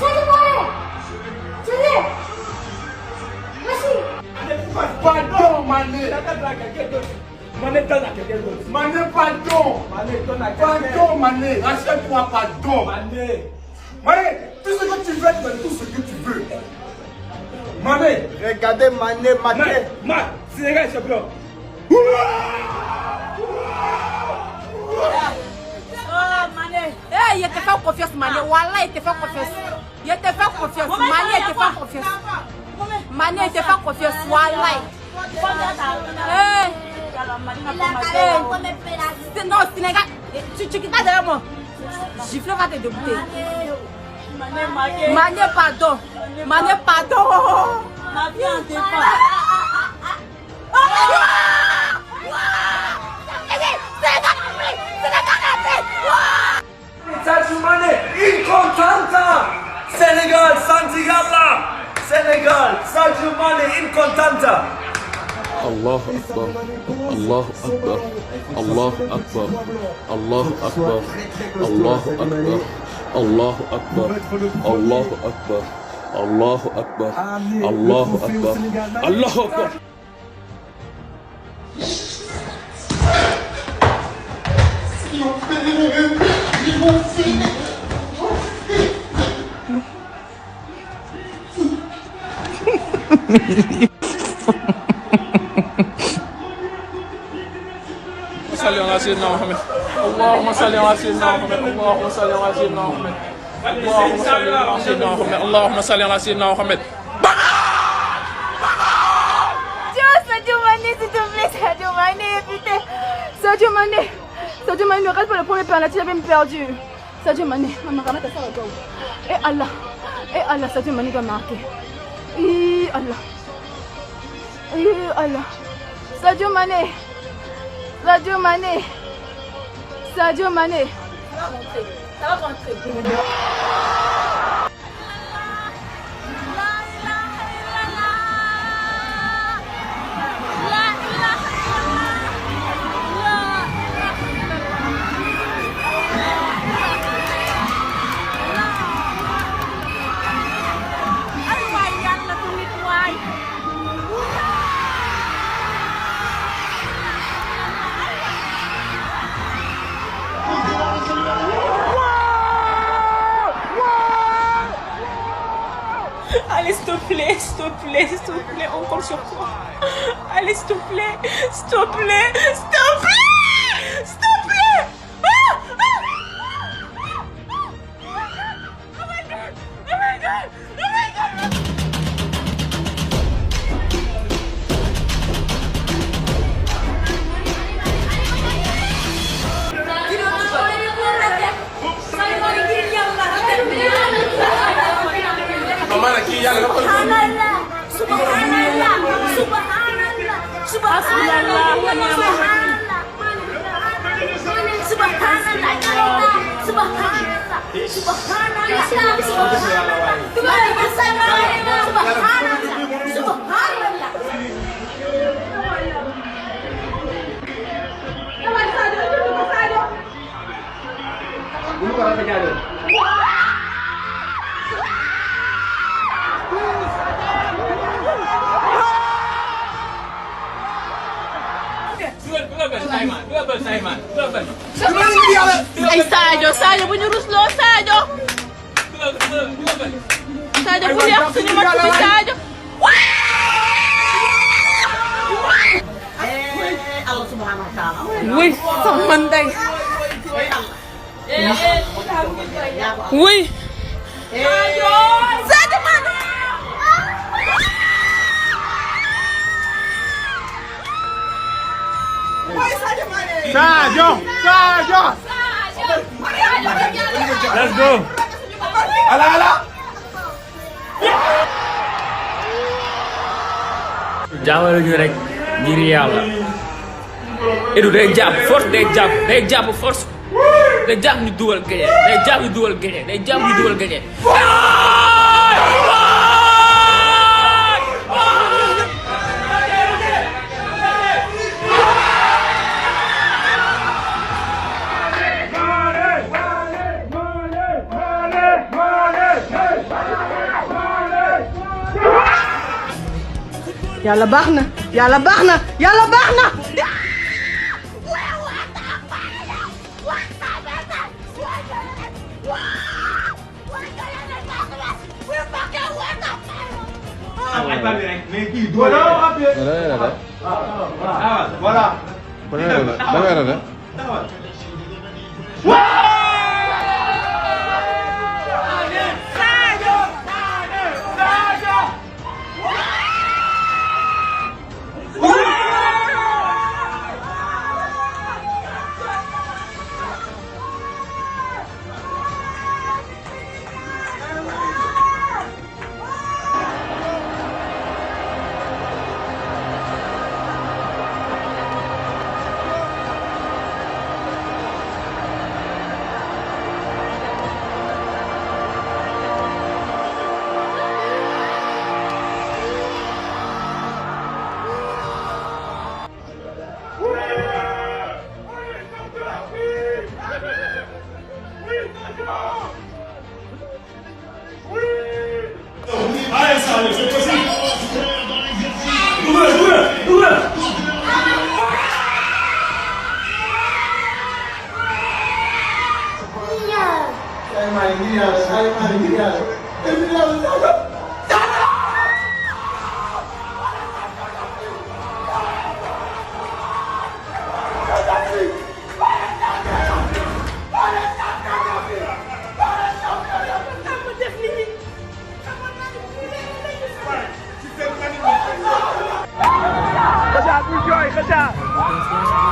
Sadio Mané. Jadi. Masih. Pardon, Mané. Mané donne à quelqu'un d'autre. Mané, pardon. Mané donne à quelqu'un. Pardon, Mané. Rachète-moi, pardon. Mané. Mané, tout ce que tu veux, tu fais tout ce que tu veux. Mané. Regardez Mané, Mané. Mané. Sénégal est champion. Oh, Mané. Eh, il te fait confiance, Mané. Wallah, il te fait confiance. Il te fait confiance. Mané, il te fait confiance. Mané, il te fait confiance. Wallah. Non, Sénégal, tu quittes pas derrière moi. Gifle va te dégoûter. Mané, pardon. Mané, pardon. Ma vie en dépend. Sadio Mané, incontenta. Sénégal, Santi Yalla. Sénégal, Sadio Mané, incontenta. الله أكبر الله أكبر الله أكبر الله أكبر الله أكبر الله أكبر الله أكبر الله أكبر الله أكبر الله أكبر صل على سيدنا محمد اللهم صل على سيدنا محمد اللهم صل على سيدنا محمد اللهم صل على سيدنا محمد اللهم صل على سيدنا محمد Sadio Mané, s'il te plaît, Sadio Mané, putain. Sadio Mané. Sadio Mané, ne reste pas le premier penalty, j'avais perdu. Sadio Mané, maman, ramène ça au goal. Et Allah, Sadio Mané doit marquer. Et Allah. Sadio Mané. Sadio Mané. Sadio Mané. Ça va rentrer. Allez, s'il te plaît, s'il te plaît, s'il te plaît, on compte sur toi. Allez, s'il te plaît, s'il te plaît, s'il te plaît, s'il te plaît. Oh my God, oh my God, oh my God. Subhanallah. Subhanallah. Subhanallah. Subhanallah. Subhanallah. Subhanallah. Subhanallah. Ay, Sadio bu ñu rusloo Sadio bu yàq suñu match bi Sadio. Oui, sama ndey. Oui. Sadio Mané. Sadio. Let's go. Ala. jàppale ñu rek ngir yàlla Edu day jàpp force day jàpp force day jàpp ñu dugal gagné day jàpp ñu dugal gagné yàlla baax na yàlla baax na yàlla baax na.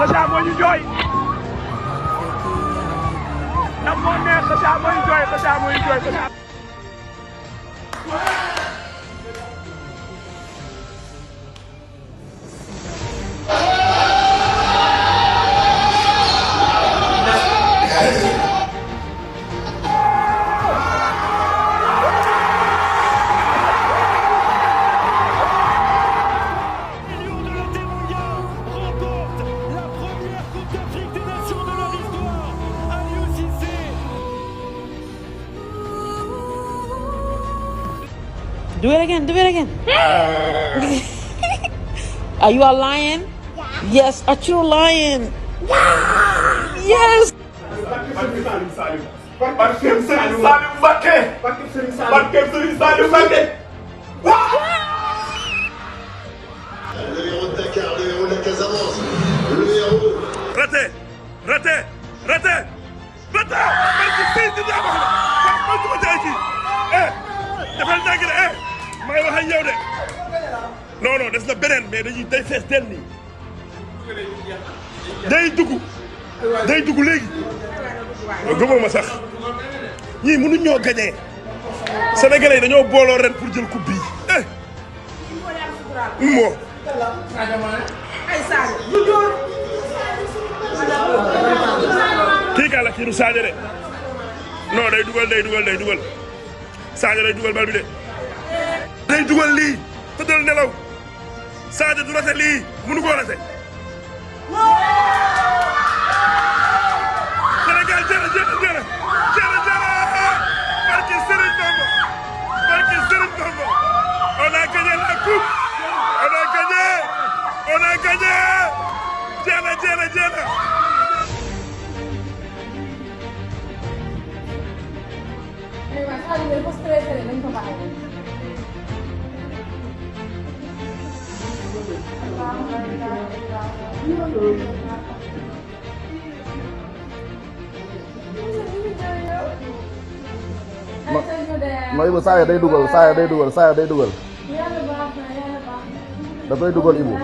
Kheucha moo ñu jooy ndax moo neex Kheucha moo ñu jooy Kheucha moo ñu jooy Kheucha. Do it again, do it again. Are you a lion? Yes, a true lion. Yes. Barkeem Serigne Saliou Mbacké. Barkeem Serigne Saliou Mbacké. Le héros de Dakar, le héros de la Casamance, le héros. Raté, raté, raté, raté. Barke Serigne Saliou Mbacké. Defal ndànk de may wax ak yow de non non des na beneen mais day fees del nii day dugg léegi gëmoo ma sax ñii mënuñ ñoo gagné sénégalais yi dañoo booloo ren pour jël coupe bii moo kii kaa la kii du Sadio de non day dugal Sadio day dugal bal bi de day dugal lii tëddal nelaw Sadio du rate lii mënu koo rate Sénégal jëna barki Serigne Bamba on a gagné la coupe on a gagné jëna ma Ibu saya day dugal dafay dugal Ibu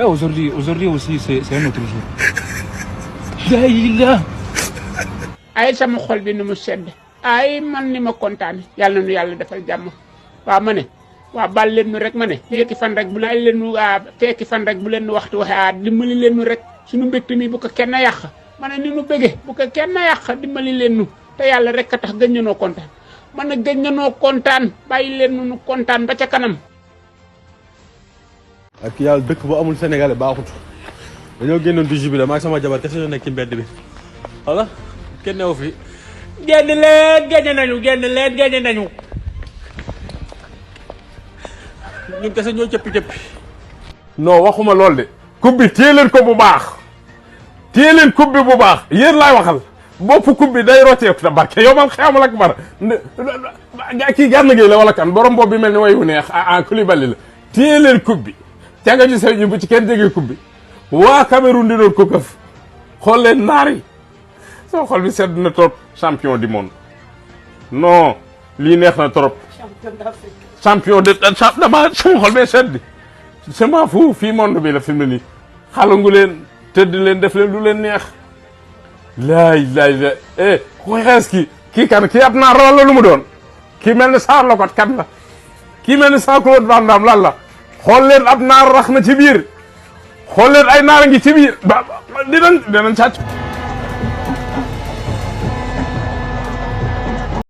aujourd'hui aussi c'est un autre jour. Daïla. ay sama xol bi ni mu sedd ay man ni ma kontaan yàlla nu yàlla defal jàmm waa ma ne waa bal leen nu rek ma ne fekki fan rek bu leen nu fekki fan rek bu leen nu waxtu waxe dimbali leen nu rek suñu mbégte mi bu ko kenn yàq ma ne ni nu bëgge bu ko kenn yàq dimbali leen nu te yàlla rek a tax gëj na noo kontaan man na gëj na noo kontaan bàyyi leen nu kontaan ba ca kanam. ak yàlla dëkk bu amul sénégalais baaxut dañoo génnoon du jubilé maag sama jabar kese ñoo nekk ci mbedd bi wala kenn newu fi. génn leen génn nañu ñun kese ñoo cëppi. non waxuma lool de coupe bi téye leen ko bu baax téye leen coupe bi bu baax yéen laay waxal bopp coupe bi day rocceeku te barke yow man xeamul ak bar kii Gana Gueye la wala kan borom bopp bi mel ni wayu neex Koulibaly la téye leen coupe bi ca nga gisee ñu bu ci kenn jege coupe bi waa Cameroun di doon ko këf xool leen naar yi sama xol bi sedd na trop champion du monde non lii neex na trop champion de dama sama xol bee sedd sama fu fii monde bi la fi mu ne nii xalangu leen tëdd leen def leen lu leen neex laay ku xees kii kan kii ab naar wala lu mu doon kii mel ni Sarr la kot kan la kii mel ni Jean-Claude Van Damme lan la xool leen ab naar rax na ci biir xool leen ay naar a ngi ci biir dinañ sàcc